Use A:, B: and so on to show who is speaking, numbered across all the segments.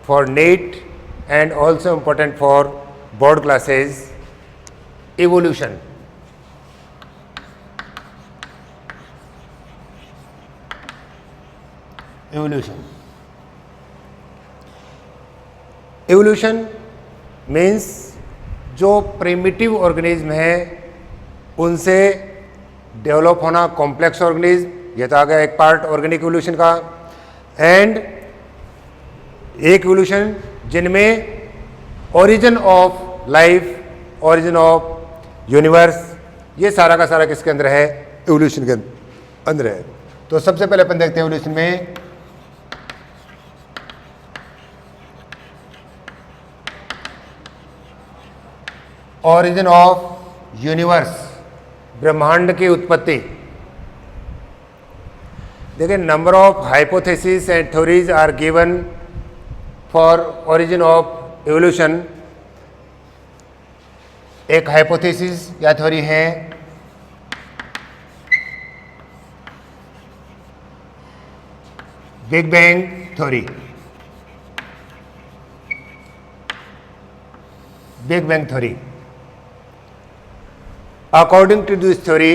A: for NEET and also important for board classes, evolution. Evolution means जो primitive organism है उनसे develop होना complex organism, ये तो आ गया एक पार्ट ऑर्गेनिक इवोल्यूशन का। एंड एक इवोल्यूशन जिनमें origin of life, origin of universe, ये सारा का सारा किसके अंदर है? इवोल्यूशन के अंदर है। तो सबसे पहले अपन देखते हैं इवोल्यूशन में ओरिजिन ऑफ यूनिवर्स, ब्रह्मांड की उत्पत्ति। देखिए, number of hypothesis and theories are given for origin of evolution. एक हाइपोथेसिस या थ्योरी है big bang theory. Big bang theory, according to this theory,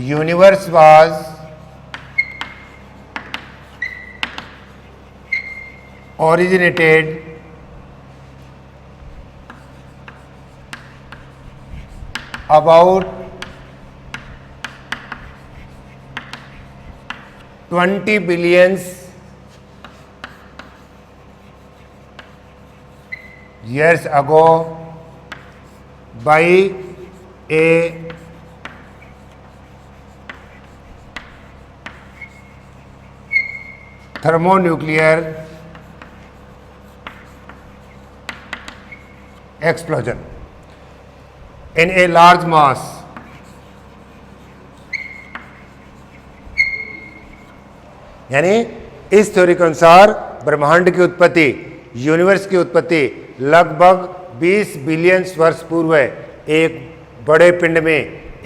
A: universe was originated about 20 billion years ago by a thermonuclear explosion in a large mass। यानी इस theory के अनुसार ब्रह्मांड की उत्पत्ति, यूनिवर्स की उत्पत्ति लगभग 20 बिलियन वर्ष पूर्व एक बड़े पिंड में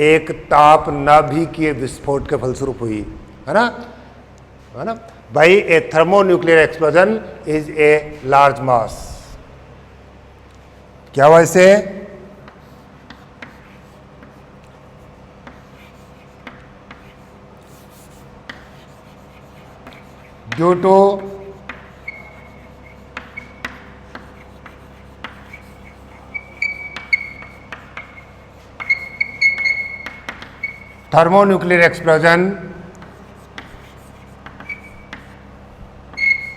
A: एक ताप नाभिकीय विस्फोट के फलस्वरूप हुई, है ना? By a thermonuclear explosion is a large mass. क्या हुआ इससे? Due to thermonuclear explosion,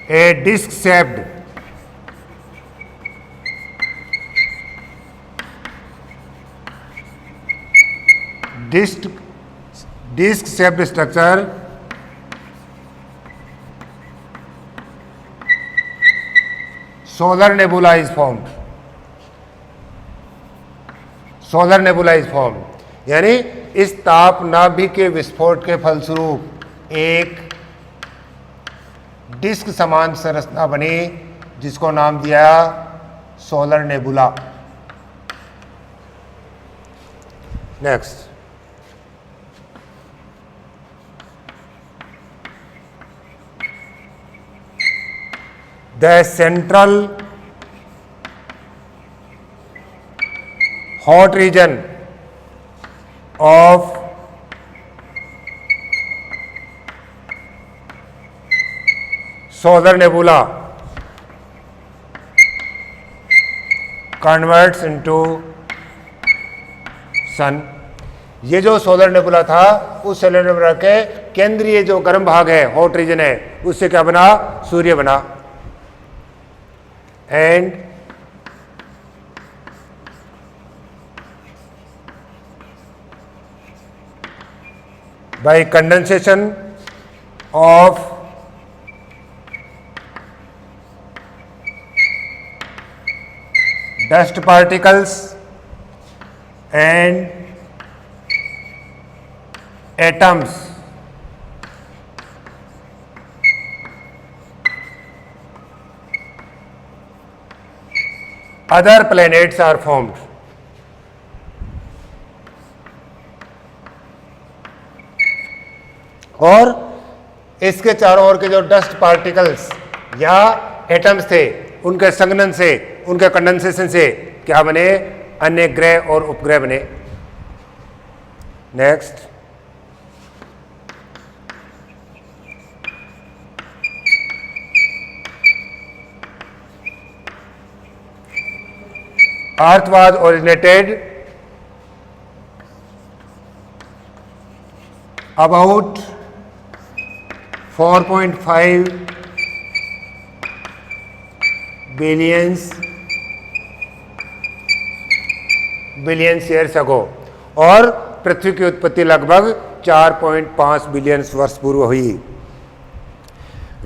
A: a disc-shaped structure solar nebula is formed। Solar nebula is form, यानी इस ताप नाभिक के विस्फोट के फलस्वरूप एक डिस्क समान संरचना बनी जिसको नाम दिया solar nebula. Next, the central hot reason of solar nebula converts into sun। ये जो सोलर नेबुला था उस सोलर नेबुला के केंद्रीय जो गर्म भाग है, हॉट रीजन है, उससे क्या बना? सूर्य बना। And by condensation of dust particles and atoms, other planets are formed। और इसके चारों ओर के जो डस्ट पार्टिकल्स या एटम्स थे, उनके संघनन से, उनके कंडेंसेशन से क्या बने? अन्य ग्रह और उपग्रह बने। Next, earth was originated about 4.5 billion years ago, और पृथ्वी की उत्पत्ति लगभग 4.5 बिलियन वर्ष पूर्व हुई।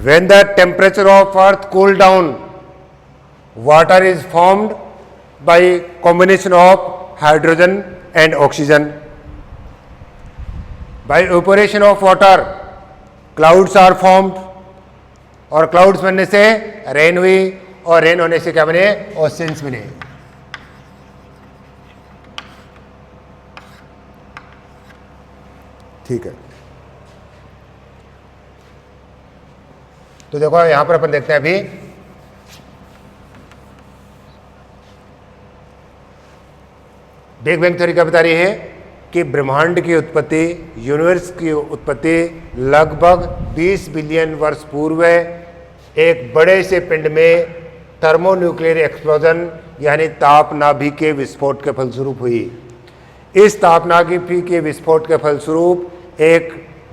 A: When the temperature of earth cooled down, water is formed by combination of hydrogen and oxygen. By evaporation of water, clouds are formed, और clouds बनने से रेन हुई, और रेन होने से क्या बने? ओशियंस बने। ठीक है, तो देखो यहां पर अपन देखते हैं अभी बिग बैंग थ्योरी क्या बता रही है कि ब्रह्मांड की उत्पत्ति, यूनिवर्स की उत्पत्ति लगभग 20 बिलियन वर्ष पूर्व एक बड़े से पिंड में थर्मोन्यूक्लियर एक्सप्लोजन यानी तापनाभि के विस्फोट के फलस्वरूप हुई। इस तापनाभि के विस्फोट के फलस्वरूप एक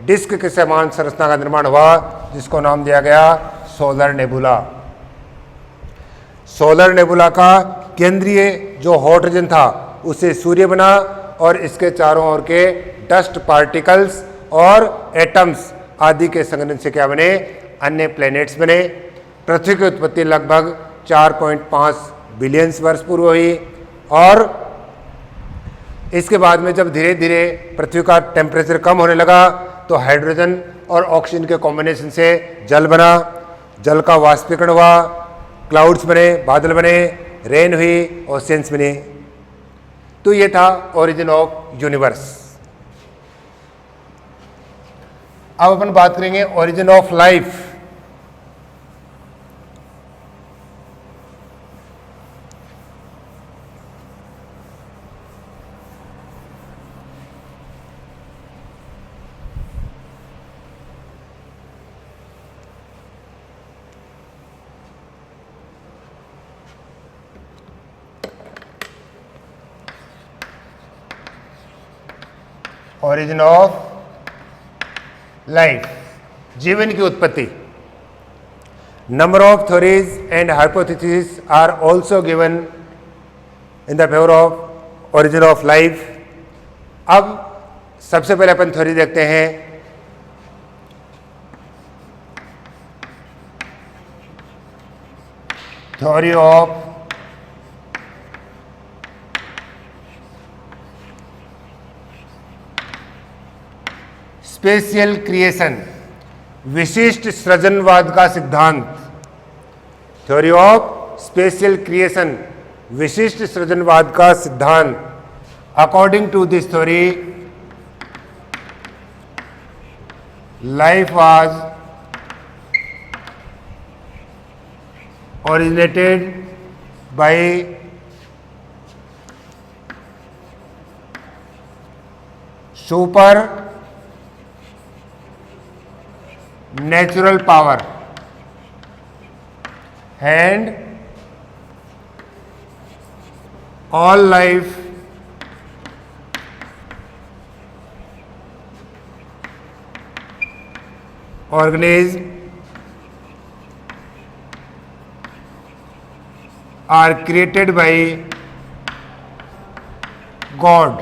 A: डिस्क के समान संरचना का निर्माण हुआ, जिसको नाम दिया गया सोलर नेबुला। सोलर नेबुला का केंद्रीय जो हॉट रीजन था उससे सूर्य बना, और इसके चारों ओर के डस्ट पार्टिकल्स और एटम्स आदि के संघनन से क्या बने? अन्य प्लैनेट्स बने। पृथ्वी की उत्पत्ति लगभग 4.5 बिलियन वर्ष पूर्व हुई, और इसके बाद में जब धीरे धीरे पृथ्वी का टेम्परेचर कम होने लगा तो हाइड्रोजन और ऑक्सीजन के कॉम्बिनेशन से जल बना, जल का वाष्पीकरण हुआ, क्लाउड्स बने, बादल बने, रेन हुई, ओशियंस बने। तो ये था ओरिजिन ऑफ यूनिवर्स। अब अपन बात करेंगे origin of life. Origin of life, जीवन की उत्पत्ति। Number of theories and hypothesis are also given in the favour of origin of life. अब सबसे पहले अपन थ्योरी देखते हैं। थ्योरी ऑफ स्पेशियल क्रिएशन, विशिष्ट सृजनवाद का सिद्धांत। थ्योरी ऑफ स्पेशियल क्रिएशन, विशिष्ट सृजनवाद का सिद्धांत। According to this theory, life was originated by super natural power and all life organisms are created by God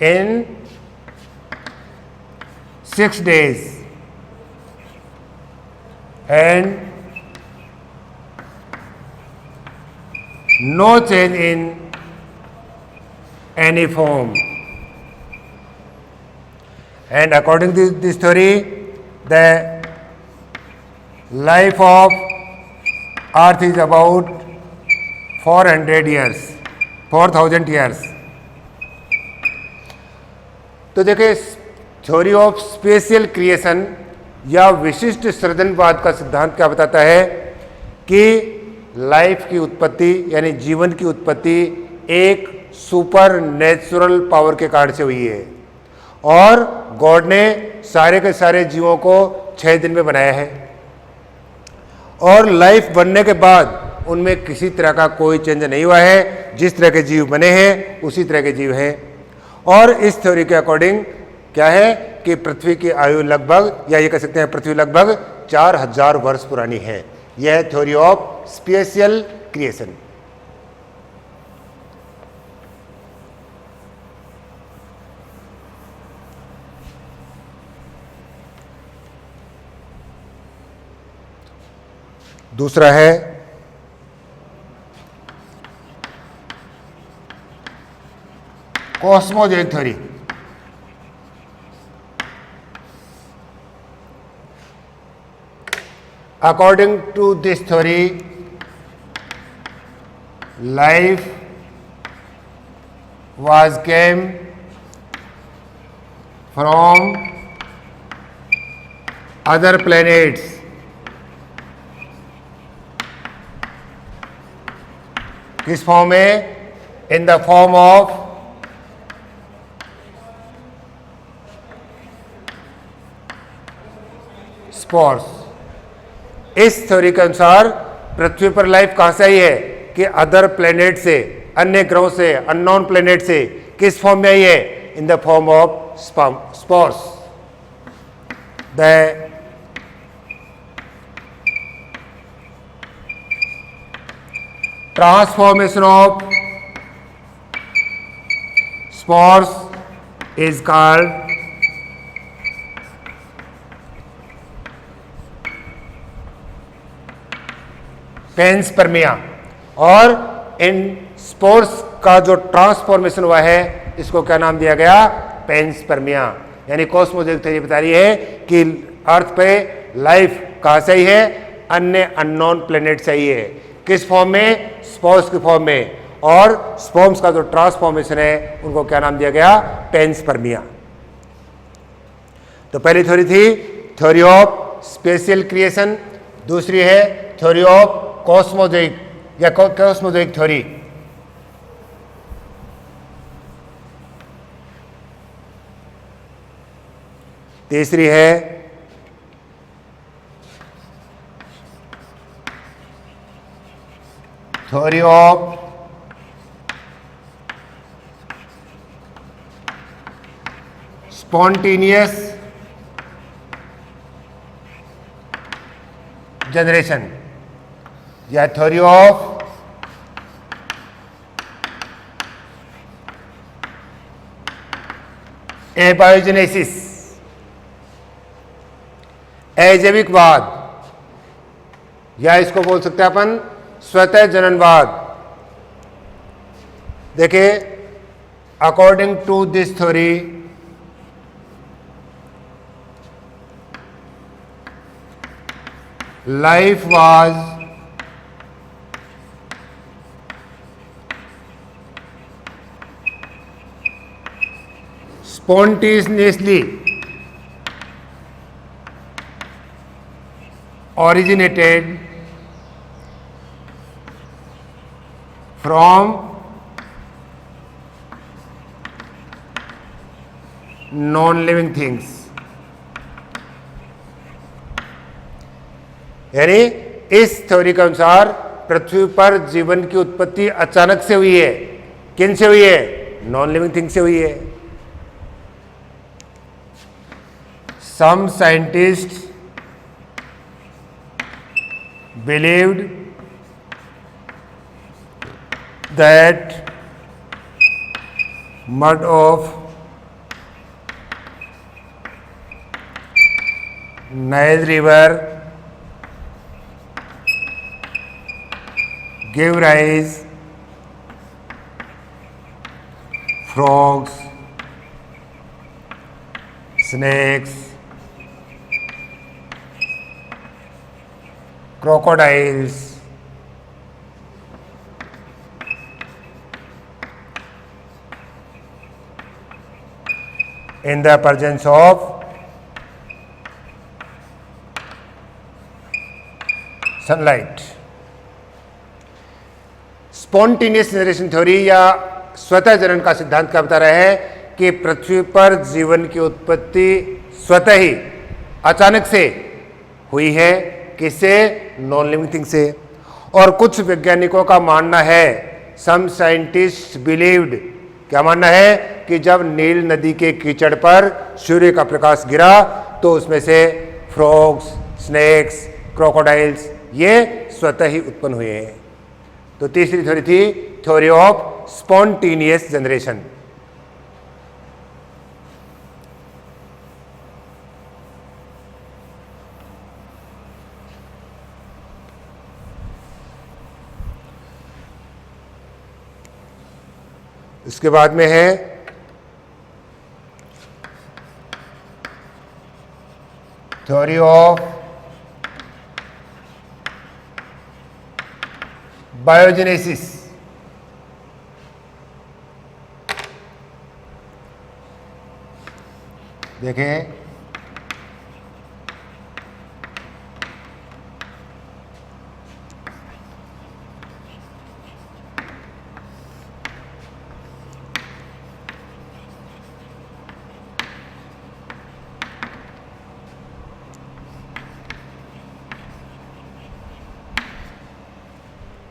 A: in 6 days and no change in any form. And according to this theory, the life of Earth is about 400 years, 4000 years. तो देखिए, theory of special creation या विशिष्ट सृजनवाद का सिद्धांत क्या बताता है कि लाइफ की उत्पत्ति यानी जीवन की उत्पत्ति एक सुपर नेचुरल पावर के कारण से हुई है और गॉड ने सारे के सारे जीवों को 6 दिन में बनाया है और लाइफ बनने के बाद उनमें किसी तरह का कोई चेंज नहीं हुआ है। जिस तरह के जीव बने हैं उसी तरह के जीव हैं और इस थ्योरी के अकॉर्डिंग क्या है कि पृथ्वी की आयु लगभग, या ये कह सकते हैं पृथ्वी लगभग 4000 वर्ष पुरानी है। यह है थ्योरी ऑफ स्पेशियल क्रिएशन। दूसरा है cosmogenic theory. According to this theory, life came from other planets. किस फॉर्म में? In the form of spores. इस थ्योरी के अनुसार पृथ्वी पर लाइफ कहां से आई है कि अदर प्लेनेट से, अन्य ग्रहों से, अननोन प्लेनेट से। किस फॉर्म में आई है? In the form of spores. The transformation of spores is called panspermia. और इन स्पोर्स का जो ट्रांसफॉर्मेशन हुआ है इसको क्या नाम दिया गया? पेंसपर्मिया। यानी कॉस्मोजेनिक थ्योरी बता रही है कि अर्थ पे लाइफ कहां से आई है? अन्य अननोन प्लेनेट से आई है। किस फॉर्म में? स्पोर्स की फॉर्म में। और स्पर्म्स का जो ट्रांसफॉर्मेशन है उनको क्या नाम दिया गया? पेंसपर्मिया। तो पहली थ्योरी थी थ्योरी ऑफ स्पेशियल क्रिएशन, दूसरी है थ्योरी ऑफ कॉस्मोजेनिक या कॉस्मोजेनिक थ्योरी। तीसरी है थ्योरी ऑफ स्पॉन्टेनियस जनरेशन या थ्योरी ऑफ एबायोजेनेसिस, अजैविकवाद, या इसको बोल सकते हैं अपन स्वतः जननवाद। देखिए, according to this theory life was spontaneously originated from non-living things। यानी इस थ्योरी के अनुसार पृथ्वी पर जीवन की उत्पत्ति अचानक से हुई है। किन से हुई है? नॉन लिविंग थिंग से हुई है। Some scientists believed that mud of Nile River gave rise frogs, snakes, crocodiles, in the presence of sunlight. Spontaneous generation theory या स्वतः जनन का सिद्धांत क्या बता रहा है कि पृथ्वी पर जीवन की उत्पत्ति स्वतः ही अचानक से हुई है। किससे? नॉन लिविंग थिंग से। और कुछ वैज्ञानिकों का मानना है, सम साइंटिस्ट बिलीव्ड, क्या मानना है कि जब नील नदी के कीचड़ पर सूर्य का प्रकाश गिरा तो उसमें से फ्रॉग्स, स्नेक्स, क्रोकोडाइल्स ये स्वतः ही उत्पन्न हुए हैं। तो तीसरी थ्योरी थी थ्योरी ऑफ स्पॉन्टेनियस जनरेशन। इसके बाद में है थ्योरी ऑफ बायोजेनेसिस। देखें,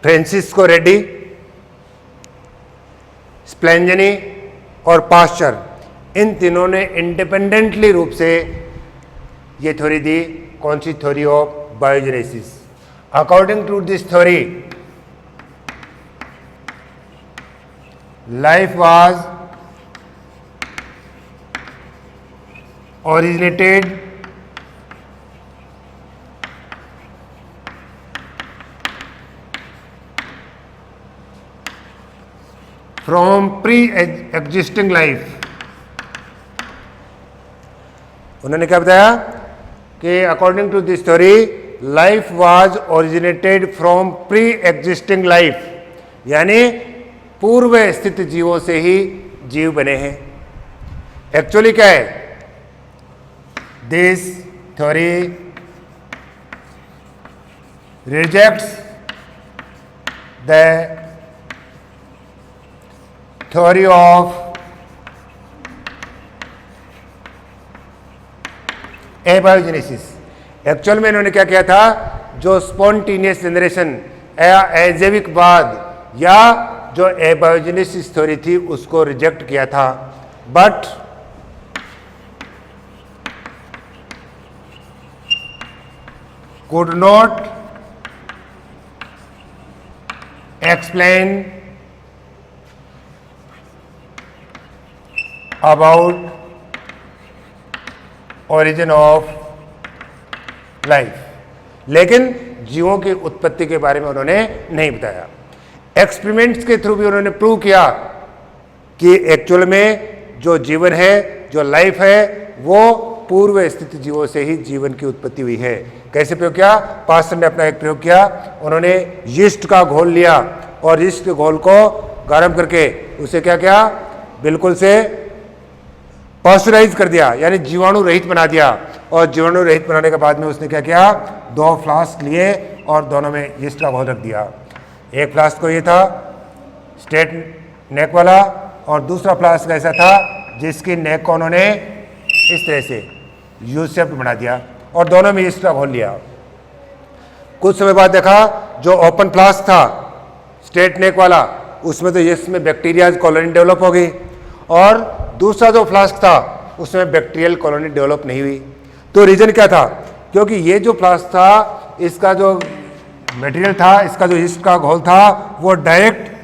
A: फ्रांसिस्को रेड्डी, स्प्लेंजनी और पास्चर, इन तीनों ने इंडिपेंडेंटली रूप से ये थ्योरी दी। कौन सी? Theory of biogenesis. According to this theory, life was originated from pre-existing life। उन्होंने क्या बताया कि according to this theory life was originated from pre existing life, यानी पूर्व स्थित जीवों से ही जीव बने हैं। एक्चुअली क्या है? This theory rejects the theory of abiogenesis. Actual में इन्होंने क्या किया था? जो स्पॉन्टेनियस जनरेशन या अजैविकवाद या जो एबायोजेनेसिस थ्योरी थी उसको रिजेक्ट किया था, but could not explain about origin of life। लेकिन जीवों की उत्पत्ति के बारे में उन्होंने नहीं बताया। एक्सपेरिमेंट्स के थ्रू भी उन्होंने प्रूव किया कि एक्चुअल में जो जीवन है, जो लाइफ है, वो पूर्व स्थित जीवों से ही जीवन की उत्पत्ति हुई है। कैसे प्रयोग किया? पास्टर ने अपना एक प्रयोग किया। उन्होंने यीस्ट का घोल लिया और यीस्ट के घोल को गर्म करके उसे क्या किया? बिल्कुल से पास्चराइज कर दिया, यानी जीवाणु रहित बना दिया। और जीवाणु रहित बनाने के बाद में उसने क्या किया? 2 फ्लास्क लिए और दोनों में यीस्ट का घोल रख दिया। एक फ्लास्क को ये था स्ट्रेट नेक वाला, और दूसरा फ्लास्क ऐसा था जिसकी नेक को उन्होंने इस तरह से यू शेप बना दिया और दोनों में यीस्ट का घोल लिया। कुछ समय बाद देखा जो ओपन फ्लास्क था स्ट्रेट नेक वाला, उसमें तो यीस्ट में बैक्टीरिया कॉलोनी डेवलप हो गई, और दूसरा जो फ्लास्क था उसमें बैक्टीरियल कॉलोनी डेवलप नहीं हुई। तो रीजन क्या था? क्योंकि ये जो फ्लास्क था, इसका जो मटेरियल था, इसका जो यीस्ट का घोल था, वो डायरेक्ट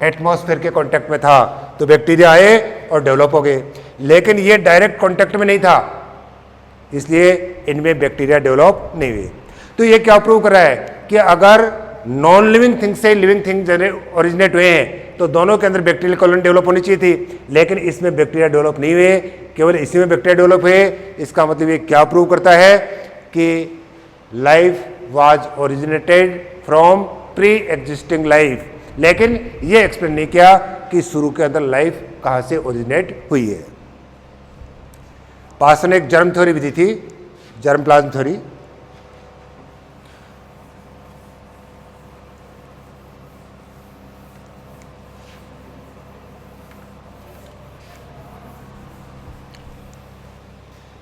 A: एटमॉस्फेयर के कांटेक्ट में था, तो बैक्टीरिया आए और डेवलप हो गए। लेकिन ये डायरेक्ट कांटेक्ट में नहीं था, इसलिए इनमें बैक्टीरिया डेवलप नहीं हुए। तो ये क्या प्रूव कर रहा है कि अगर नॉन लिविंग थिंग से लिविंग थिंग ओरिजिनेट हुए हैं तो दोनों के अंदर बैक्टीरियल कॉलोनी डेवलप होनी चाहिए थी, लेकिन इसमें बैक्टीरिया डेवलप नहीं हुए, केवल इसी में बैक्टीरिया डेवलप हुए। इसका मतलब ये क्या प्रूव करता है कि life was originated from pre existing life. लेकिन ये एक्सप्लेन नहीं किया कि शुरू के अंदर लाइफ कहाँ से ओरिजिनेट हुई है। पास्टर ने एक जर्म थ्योरी भी दी थी, जर्म प्लाज्म थ्योरी।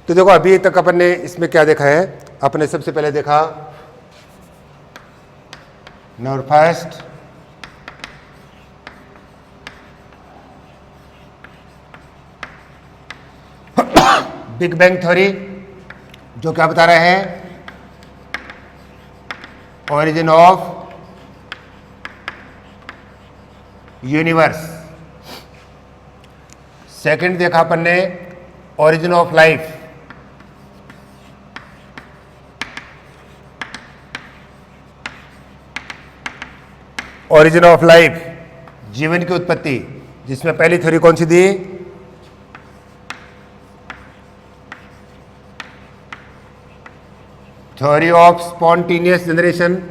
A: तो देखो अभी तक अपन ने इसमें क्या देखा है, अपने सबसे पहले देखा number first big bang theory, जो क्या बता रहे हैं, ओरिजिन ऑफ यूनिवर्स। सेकंड देखा अपन ने origin of life, origin of life जीवन की उत्पत्ति, जिसमें पहली थ्योरी कौन सी दी, थ्योरी ऑफ स्पॉन्टेनियस जनरेशन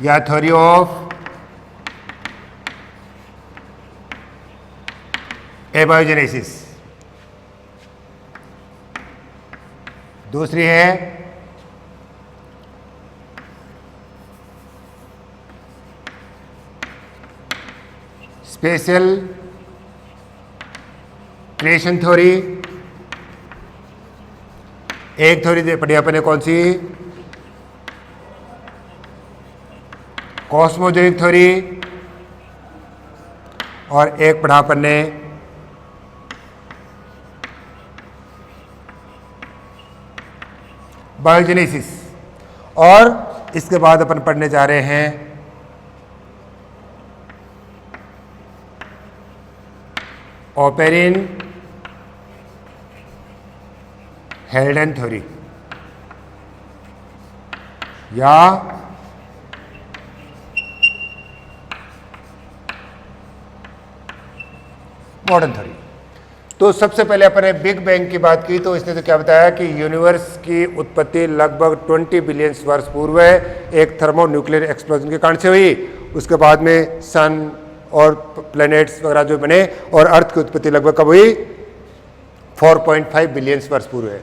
A: या थ्योरी ऑफ एबायोजेनेसिस। दूसरी है स्पेशल क्रिएशन थ्योरी। एक थ्योरी पढ़ी अपन ने कौन सी, कॉस्मोजेनिक थ्योरी, और एक पढ़ा अपन ने बायोजेनेसिस। और इसके बाद अपन पढ़ने जा रहे हैं ओपेरिन हेल्डन थ्योरी या मॉडर्न थ्योरी। तो सबसे पहले अपन ने बिग बैंग की बात की, तो इसने तो क्या बताया कि यूनिवर्स की उत्पत्ति लगभग 20 बिलियन वर्ष पूर्व एक थर्मोन्यूक्लियर एक्सप्लोजन के कारण से हुई। उसके बाद में सन और प्लैनेट्स वगैरह जो बने, और अर्थ की उत्पत्ति लगभग कब हुई, 4.5 बिलियन वर्ष पूर्व है।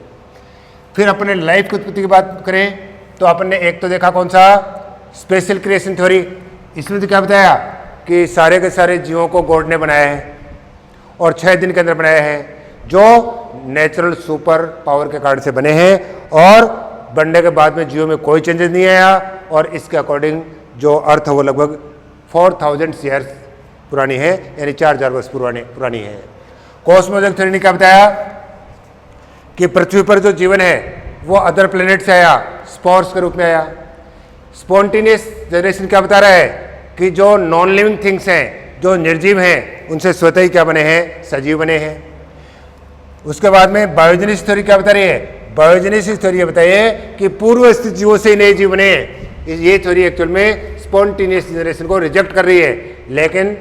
A: फिर अपन ने लाइफ की उत्पत्ति की बात करें तो अपन ने एक तो देखा कौन सा, स्पेशल क्रिएशन थ्योरी। इसमें तो क्या बताया कि सारे के सारे जीवों को गॉड ने बनाया है और 6 दिन के अंदर बनाया है, जो नेचुरल सुपर पावर के कारण से बने हैं, और बनने के बाद में जीवों में कोई चेंजेस नहीं आया, और इसके अकॉर्डिंग जो अर्थ है वो लगभग 4000 ईयर्स पुरानी है, यानी 4000 वर्ष पुरानी है। कॉस्मोजेनिक थ्योरी ने क्या बताया कि पृथ्वी पर जो जीवन है वो अदर प्लेनेट से आया, स्पोर्स के रूप में आया। स्पॉन्टेनियस जनरेशन क्या बता रहा है कि जो नॉन लिविंग थिंग्स हैं, जो निर्जीव हैं, उनसे स्वतः ही क्या बने हैं, सजीव बने हैं। उसके बाद में बायोजेनेसिस थ्योरी क्या बता रही है, बायोजेनेसिस थ्योरी ये बताइए कि पूर्व स्थित जीवों से ही नए जीव बने हैं। ये थ्योरी एक्चुअल में स्पॉन्टेनियस जनरेशन को रिजेक्ट कर रही है, लेकिन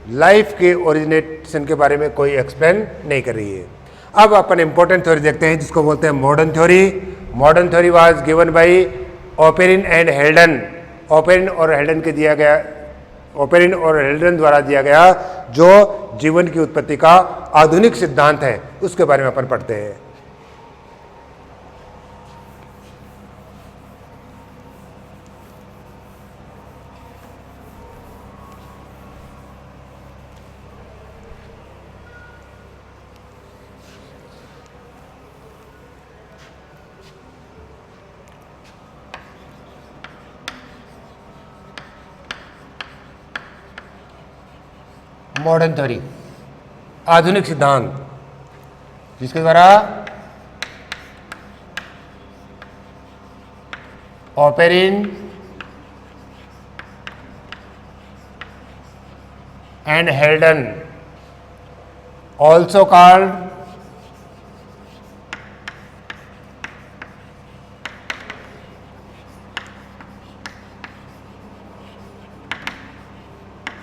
A: लाइफ के ओरिजिनेशन के बारे में कोई एक्सप्लेन नहीं कर रही है। अब अपन इंपॉर्टेंट थ्योरी देखते हैं, जिसको बोलते हैं modern theory. Modern theory was given by Oparin and हेल्डन। Oparin और हेल्डन द्वारा दिया गया जो जीवन की उत्पत्ति का आधुनिक सिद्धांत है, उसके बारे में अपन पढ़ते हैं। मॉडर्न थ्योरी, आधुनिक सिद्धांत, जिसके द्वारा Oparin and Haldane, also called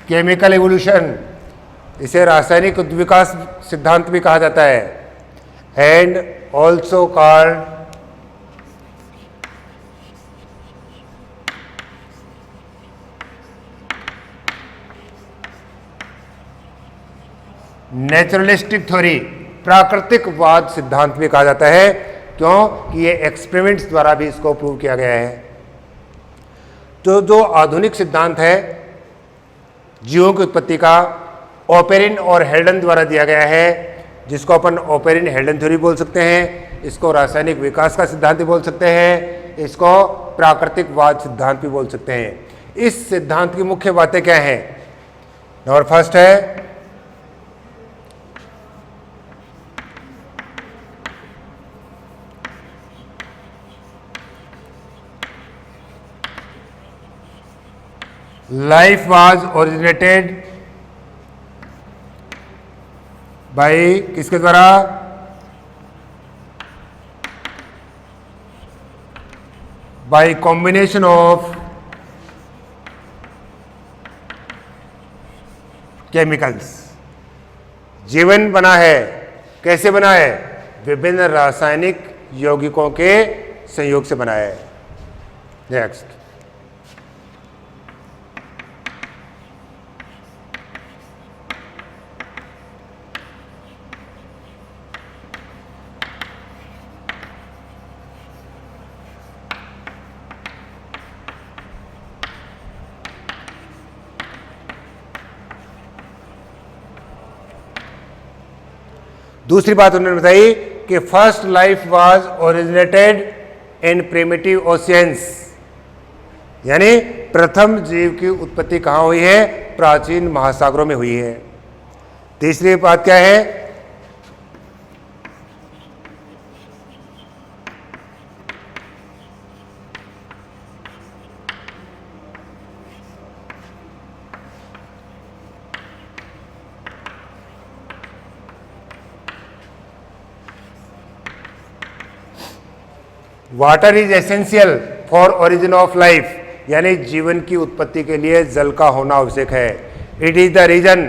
A: chemical evolution, इसे रासायनिक विकास सिद्धांत भी कहा जाता है, and also called naturalistic theory, प्राकृतिकवाद सिद्धांत भी कहा जाता है, क्योंकि ये एक्सपेरिमेंट्स द्वारा भी इसको प्रूव किया गया है। तो जो आधुनिक सिद्धांत है जीवों की उत्पत्ति का, ओपेरिन और हेल्डन द्वारा दिया गया है, जिसको अपन ओपेरिन हेल्डन थ्योरी बोल सकते हैं, इसको रासायनिक विकास का सिद्धांत भी बोल सकते हैं, इसको प्राकृतिकवाद सिद्धांत भी बोल सकते हैं। इस सिद्धांत की मुख्य बातें क्या हैं? नंबर फर्स्ट है लाइफ वाज ओरिजिनेटेड बाय किसके द्वारा? Bye combination of chemicals. जीवन बना है, कैसे बना है? विभिन्न रासायनिक यौगिकों के संयोग से बना है। नेक्स्ट, दूसरी बात उन्होंने बताई कि first life was originated in primitive oceans, यानी प्रथम जीव की उत्पत्ति कहाँ हुई है? प्राचीन महासागरों में हुई है। तीसरी बात क्या है? Water is essential for origin of life, यानी जीवन की उत्पत्ति के लिए जल का होना आवश्यक है। It is the reason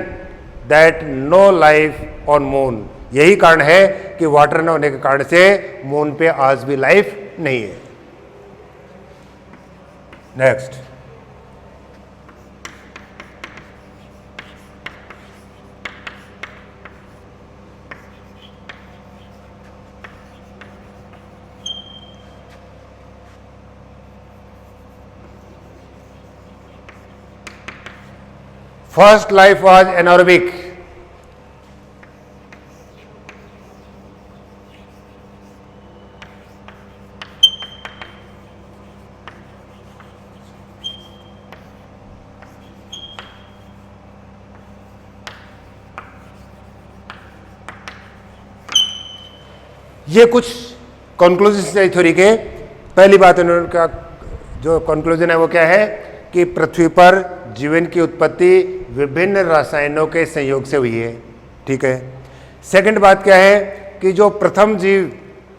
A: that no life on moon, यही कारण है कि वाटर न होने के कारण से मून पे आज भी लाइफ नहीं है। Next, first life was anaerobic, ये कुछ कंक्लूजन है थ्योरी के। पहली बात उन्होंने का जो कंक्लूजन है वो क्या है कि पृथ्वी पर जीवन की उत्पत्ति विभिन्न रसायनों के संयोग से हुई है। ठीक है। सेकंड बात क्या है कि जो प्रथम जीव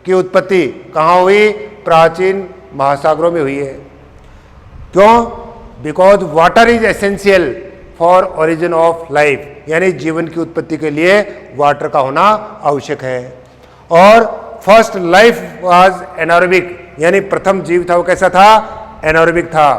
A: की उत्पत्ति कहाँ हुई? प्राचीन महासागरों में हुई है। क्यों? Because water is essential for origin of life, यानी जीवन की उत्पत्ति के लिए वाटर का होना आवश्यक है। और फर्स्ट लाइफ वाज एनारोबिक, यानी प्रथम जीव था वो कैसा था? एनारोबिक था,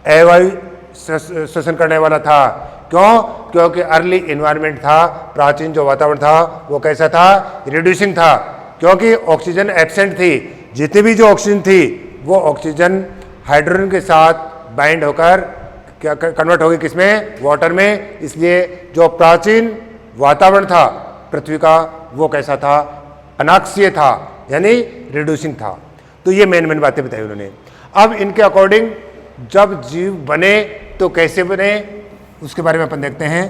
A: अवायु श्वसन करने वाला था। क्यों? क्योंकि अर्ली इन्वायरमेंट था, प्राचीन जो वातावरण था वो कैसा था? रिड्यूसिंग था, क्योंकि ऑक्सीजन एब्सेंट थी। जितनी भी जो ऑक्सीजन थी वो ऑक्सीजन हाइड्रोजन के साथ बाइंड होकर क्या कन्वर्ट हो गई किसमें? वाटर में। इसलिए जो प्राचीन वातावरण था पृथ्वी का वो कैसा था? अनाक्सीय था, यानी रिड्यूसिंग था। तो ये मेन बातें बताई उन्होंने। अब इनके अकॉर्डिंग जब जीव बने तो कैसे बने उसके बारे में अपन देखते हैं।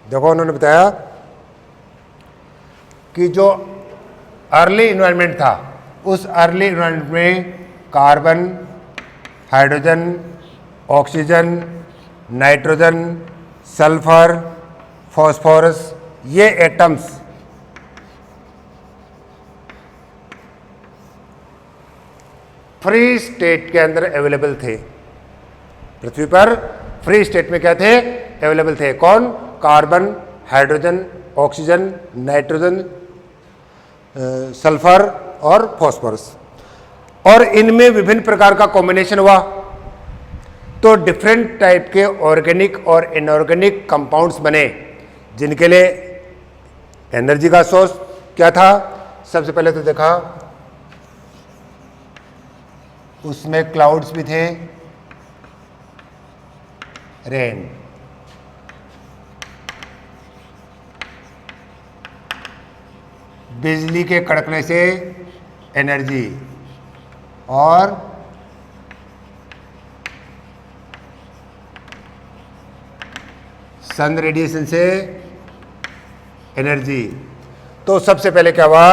A: देखो उन्होंने बताया कि जो अर्ली इन्वायरमेंट था उस अर्ली इन्वायरमेंट में carbon, hydrogen, oxygen, nitrogen, sulphur, phosphorus, ये एटम्स फ्री स्टेट के अंदर अवेलेबल थे। पृथ्वी पर फ्री स्टेट में क्या थे? अवेलेबल थे। कौन? Carbon, hydrogen, oxygen, nitrogen, sulphur और फॉस्फोरस। और इनमें विभिन्न प्रकार का कॉम्बिनेशन हुआ तो डिफरेंट टाइप के ऑर्गेनिक और इनऑर्गेनिक कंपाउंड्स बने, जिनके लिए एनर्जी का सोर्स क्या था? सबसे पहले तो देखा उसमें क्लाउड्स भी थे, रेन। बिजली के कड़कने से एनर्जी, और सन रेडिएशन से एनर्जी। तो सबसे पहले क्या हुआ,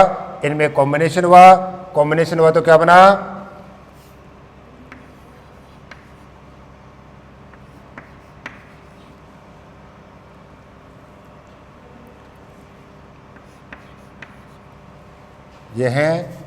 A: इनमें कॉम्बिनेशन हुआ। कॉम्बिनेशन हुआ तो क्या बना, यह है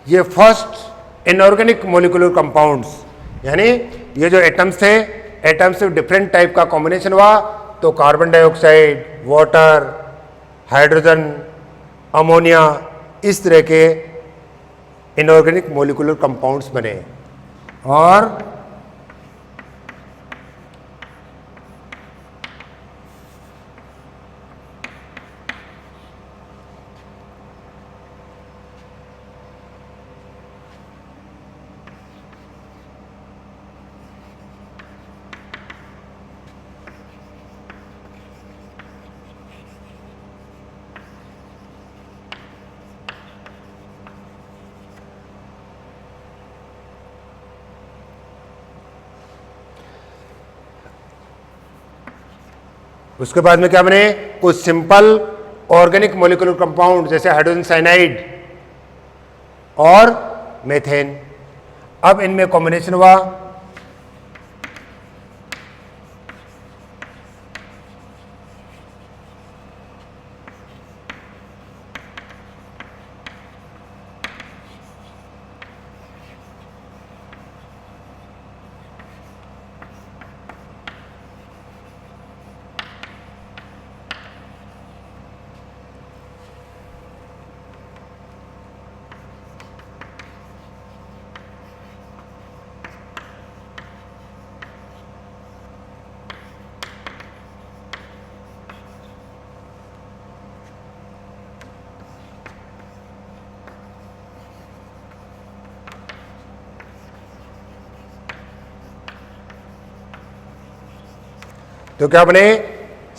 A: ये फर्स्ट इनऑर्गेनिक मोलिकुलर कंपाउंड्स, यानी ये जो एटम्स थे, एटम्स से डिफरेंट टाइप का कॉम्बिनेशन हुआ तो carbon dioxide, water, hydrogen, ammonia, इस तरह के इनऑर्गेनिक मोलिकुलर कंपाउंड्स बने। और उसके बाद में क्या बने, कुछ सिंपल ऑर्गेनिक मोलिकुलर कंपाउंड जैसे हाइड्रोजन साइनाइड और मेथेन। अब इनमें कॉम्बिनेशन हुआ, तो क्या बने,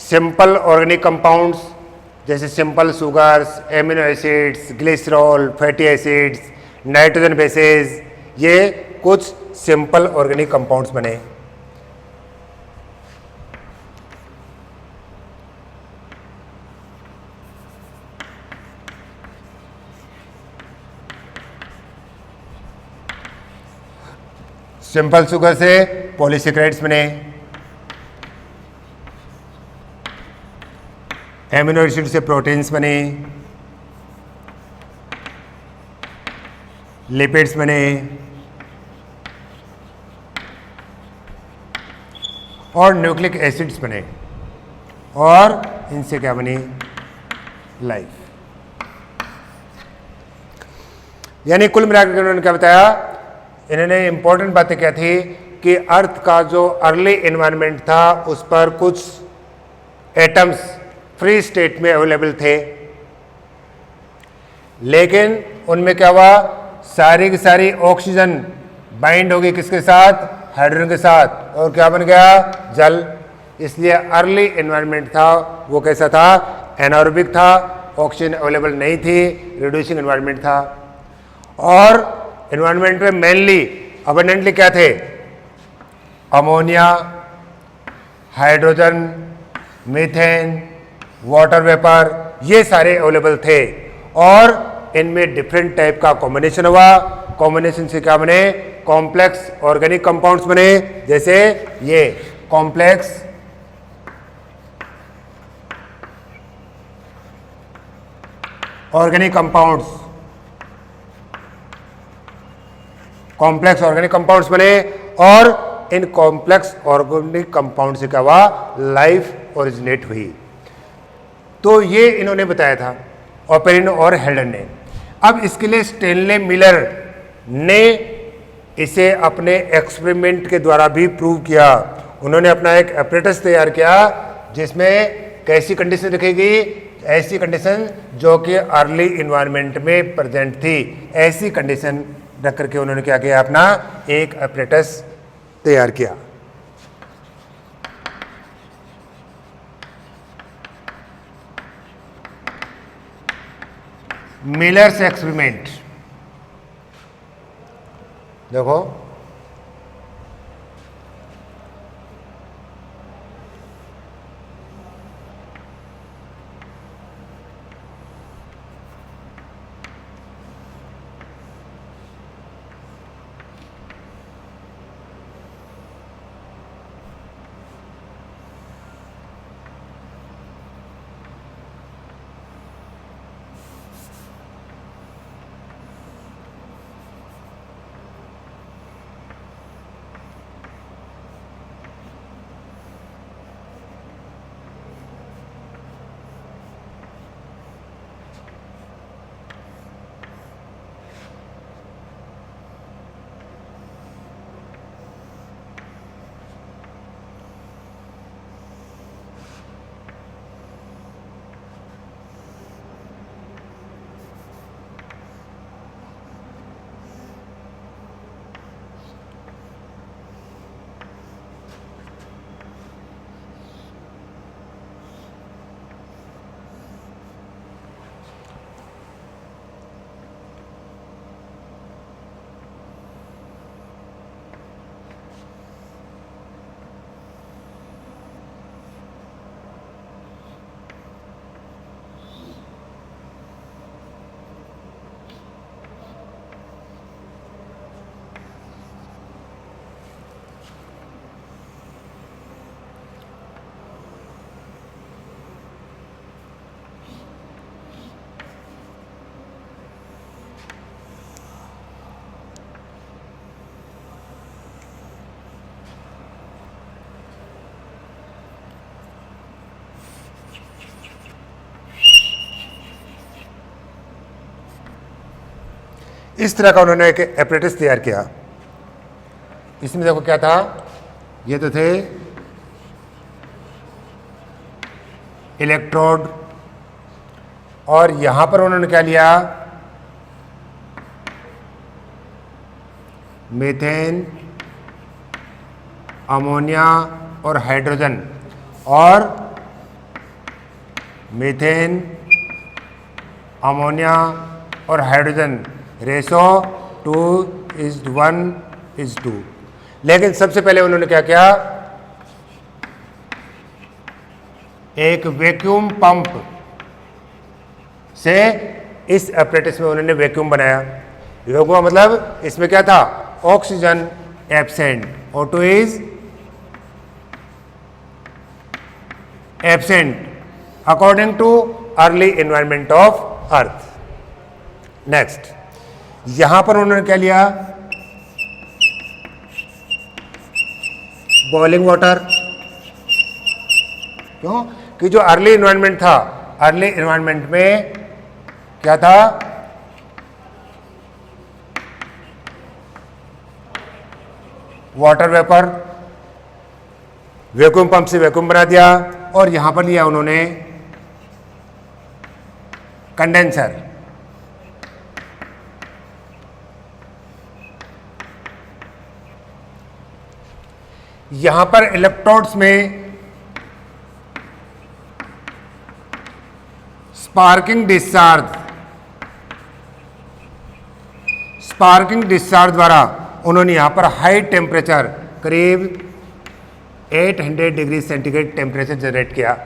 A: सिंपल ऑर्गेनिक कंपाउंड्स जैसे simple sugars, amino acids, glycerol, fatty acids, nitrogen bases, ये कुछ सिंपल ऑर्गेनिक कंपाउंड्स बने। सिंपल शुगर से पॉलीसेकेराइड्स बने, एमिनो एसिड से प्रोटीन्स बने, लिपिड्स बने, और न्यूक्लिक एसिड्स बने, और इनसे क्या बनी, लाइफ। यानी कुल मिलाकर उन्होंने क्या बताया, इन्होंने इंपॉर्टेंट बातें क्या थी कि अर्थ का जो अर्ली एनवायरनमेंट था उस पर कुछ एटम्स फ्री स्टेट में अवेलेबल थे, लेकिन उनमें क्या हुआ, सारी की सारी ऑक्सीजन बाइंड होगी किसके साथ, हाइड्रोजन के साथ, और क्या बन गया, जल। इसलिए अर्ली एनवायरनमेंट था वो कैसा था, एनारोबिक था, ऑक्सीजन अवेलेबल नहीं थी, रिड्यूसिंग एनवायरनमेंट था। और एनवायरनमेंट में मेनली अबंडेंटली क्या थे, ammonia, hydrogen, methane, water vapour, ये सारे अवेलेबल थे। और इनमें डिफरेंट टाइप का कॉम्बिनेशन हुआ। कॉम्बिनेशन से क्या बने, कॉम्प्लेक्स ऑर्गेनिक कंपाउंड्स बने, जैसे ये complex organic compounds, complex organic compounds बने। और इन कॉम्प्लेक्स ऑर्गेनिक कंपाउंड से क्या हुआ, लाइफ ओरिजिनेट हुई। तो ये इन्होंने बताया था ओपेरिन और हेल्डन ने। अब इसके लिए स्टेनले मिलर ने इसे अपने एक्सपेरिमेंट के द्वारा भी प्रूव किया। उन्होंने अपना एक एपरेटस तैयार किया जिसमें कैसी कंडीशन रखेगी, ऐसी कंडीशन जो कि अर्ली इन्वायरमेंट में प्रेजेंट थी, ऐसी कंडीशन रख करके उन्होंने क्या किया, अपना एक एपरेटस तैयार किया। मिलर्स एक्सपेरिमेंट देखो, इस तरह का उन्होंने एक एपरेटस तैयार किया। इसमें देखो क्या था, ये तो थे इलेक्ट्रोड, और यहां पर उन्होंने क्या लिया, मीथेन, अमोनिया और हाइड्रोजन, और मीथेन, अमोनिया और हाइड्रोजन रेशो 2:1:2। लेकिन सबसे पहले उन्होंने क्या किया, एक वैक्यूम पंप से इस एपरेटस में उन्होंने वैक्यूम बनाया। वैक्यूम मतलब इसमें क्या था, oxygen absent, O2 is absent according too early environment of earth. Next, यहां पर उन्होंने क्या लिया, बॉइलिंग वाटर। क्यों कि जो अर्ली एनवायरनमेंट था, अर्ली एनवायरनमेंट में क्या था, वाटर वेपर, वैक्यूम पंप से वैक्यूम बना दिया, और यहां पर लिया उन्होंने कंडेंसर। यहां पर इलेक्ट्रोड्स में स्पार्किंग डिस्चार्ज द्वारा उन्होंने यहां पर हाई टेम्परेचर, करीब 800 डिग्री सेंटीग्रेड टेम्परेचर जनरेट किया।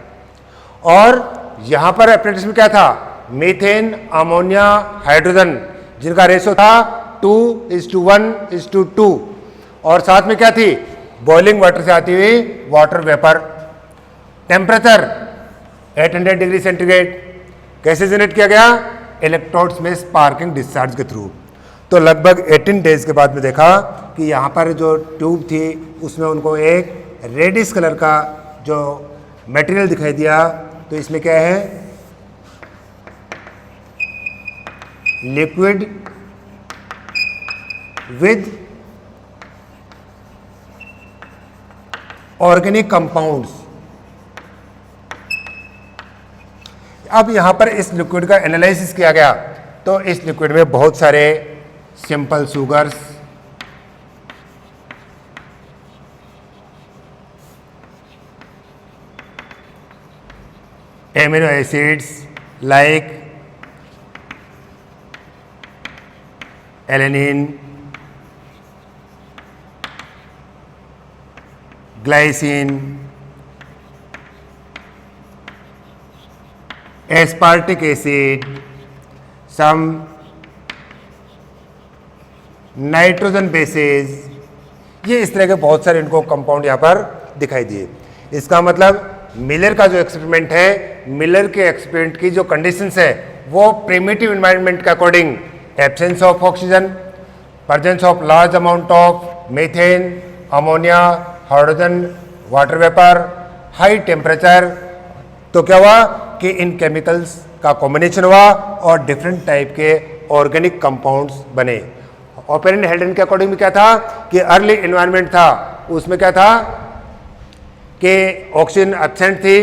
A: और यहां पर एपरेटस में क्या था, मीथेन, अमोनिया, हाइड्रोजन, जिनका रेशो था 2:1:2, और साथ में क्या थी, बॉइलिंग वाटर से आती हुई water vapour. Temperature 800 degree centigrade. कैसे जनरेट किया गया, इलेक्ट्रोड्स में स्पार्किंग डिस्चार्ज के थ्रू। तो लगभग 18 डेज के बाद में देखा कि यहाँ पर जो ट्यूब थी उसमें उनको एक रेडिश कलर का जो मटेरियल दिखाई दिया। तो इसमें क्या है, लिक्विड विद ऑर्गेनिक कंपाउंड्स। अब यहां पर इस लिक्विड का एनालिसिस किया गया तो इस लिक्विड में बहुत सारे simple sugars, amino acids like alanine, glycine, aspartic acid, some nitrogen bases, ये इस तरह के बहुत सारे इनको कंपाउंड यहाँ पर दिखाई दिए। इसका मतलब मिलर का जो एक्सपेरिमेंट है, मिलर के एक्सपेरिमेंट की जो कंडीशंस है वो प्रिमिटिव एनवायरनमेंट के according absence of oxygen, presence of large amount of methane, ammonia, hydrogen, water vapour, high temperature. तो क्या हुआ कि इन केमिकल्स का कॉम्बिनेशन हुआ और डिफरेंट टाइप के ऑर्गेनिक कंपाउंड्स बने। ऑपेरेंट हेल्डन के अकॉर्डिंग में क्या था कि अर्ली एनवायरनमेंट था, उसमें क्या था कि ऑक्सीजन एब्सेंट थी,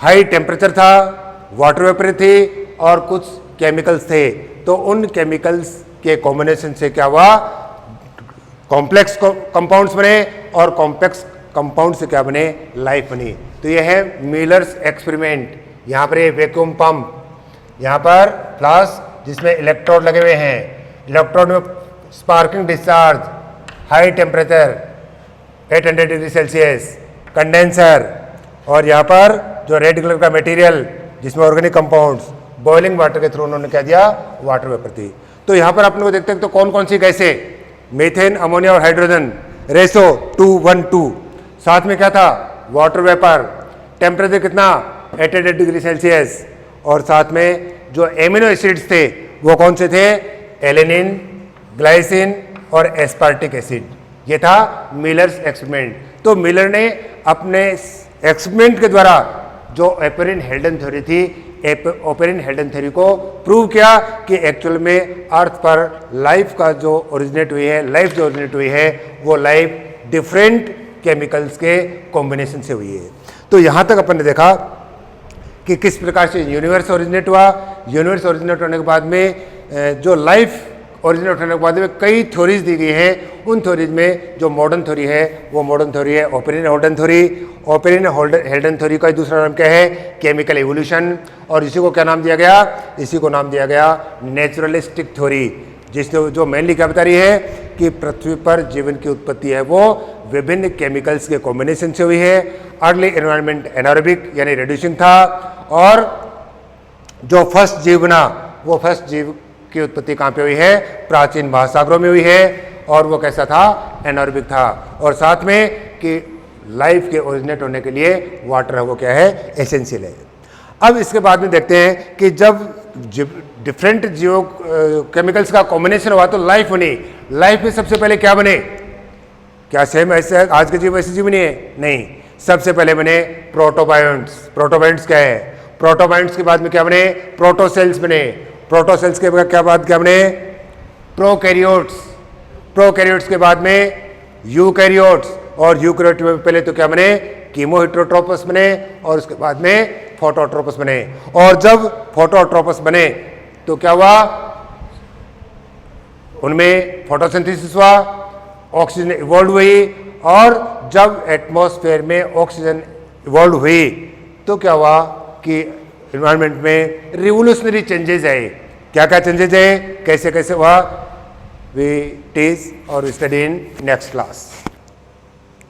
A: हाई टेम्परेचर था, वाटर वेपर थी और कुछ केमिकल्स थे। तो उन केमिकल्स के कॉम्बिनेशन से क्या हुआ, कॉम्प्लेक्स कंपाउंड्स बने और कॉम्प्लेक्स कंपाउंड से क्या बने, लाइफ बनी। तो यह है मिलर्स एक्सपेरिमेंट। यहाँ पर ये वैक्यूम पंप, यहाँ पर फ्लास्क जिसमें इलेक्ट्रोड लगे हुए हैं, इलेक्ट्रोड में sparking discharge, high temperature 800 degree Celsius, condenser, और यहाँ पर जो रेड कलर का मटेरियल जिसमें ऑर्गेनिक कंपाउंड्स, बॉइलिंग वाटर के थ्रू उन्होंने क्या दिया, वाटर वेपर थी। तो यहाँ पर आप लोग देखते हैं तो कौन कौन सी गैसें, मीथेन, अमोनिया और हाइड्रोजन, रेशो 2:1:2। साथ में क्या था, वाटर वेपर, टेम्परेचर कितना 800 डिग्री सेल्सियस, और साथ में जो एमिनो एसिड्स थे वो कौन से थे, एलेनिन, ग्लाइसिन और एस्पार्टिक एसिड। ये था मिलर्स एक्सपेरिमेंट। तो मिलर ने अपने एक्सपेरिमेंट के द्वारा जो ऑपेरेंट हेल्डन थ्योरी थी, ऑपेरेंट हेल्डन थ्योरी को प्रूव किया कि एक्चुअल में अर्थ पर लाइफ का जो ओरिजिनेट हुई है, लाइफ जो ओरिजिनेट हुई है वो लाइफ डिफरेंट केमिकल्स के कॉम्बिनेशन से हुई है। तो यहाँ तक अपन ने देखा कि किस प्रकार से यूनिवर्स ओरिजिनेट हुआ। यूनिवर्स ओरिजिनेट होने के बाद में जो लाइफ ओरिजिनेट होने के बाद में कई थ्योरीज दी गई हैं। उन थ्योरीज में जो मॉडर्न थ्योरी है वो मॉडर्न थ्योरी है ऑपेरेंट हेल्डन थ्योरी। ऑपेरेंट हेल्डन थ्योरी का दूसरा नाम क्या है, केमिकल एवोल्यूशन। और इसी को क्या नाम दिया गया, इसी को नाम दिया गया नेचुरलिस्टिक थ्योरी, जिसने जो मेनली क्या बता रही है कि पृथ्वी पर जीवन की उत्पत्ति है वो विभिन्न केमिकल्स के कॉम्बिनेशन से हुई है। अर्ली एनवायरनमेंट एनारोबिक यानी रिड्यूसिंग था, और जो फर्स्ट जीव बना वो फर्स्ट जीव की उत्पत्ति कहाँ पे हुई है, प्राचीन महासागरों में हुई है, और वो कैसा था, एनारोबिक था। और साथ में कि लाइफ के ओरिजिनेट होने के लिए वाटर है वो क्या है, एसेंशियल है। अब इसके बाद में देखते हैं कि जब डिफरेंट जीवो केमिकल्स का कॉम्बिनेशन हुआ तो लाइफ बनी। लाइफ में सबसे पहले क्या बने, क्या सेम ऐसे आज के जीव ऐसे जीव नहीं है, नहीं, सबसे पहले बने प्रोटोबायंट्स। प्रोटोबायंट्स क्या है, प्रोटोबायंट्स के बाद में क्या बने, प्रोटोसेल्स बने। प्रोटोसेल्स के बाद क्या बने, प्रोकैरियोट्स। प्रोकैरियोट्स के बाद में यूकैरियोट्स, और यूकैरियोट में पहले तो क्या बने, कीमोहेटेरोट्रोपस बने, और उसके बाद में फोटोट्रोपस बने। और जब फोटोट्रोपस बने तो क्या हुआ, उनमें फोटोसिंथेसिस हुआ, ऑक्सीजन इवॉल्व हुई, और जब एटमॉस्फेयर में ऑक्सीजन इवॉल्व हुई तो क्या हुआ कि एनवायरनमेंट में रिवोल्यूशनरी चेंजेस आए। क्या क्या चेंजेस आए, कैसे कैसे हुआ, वी टीच और स्टडी इन नेक्स्ट क्लास।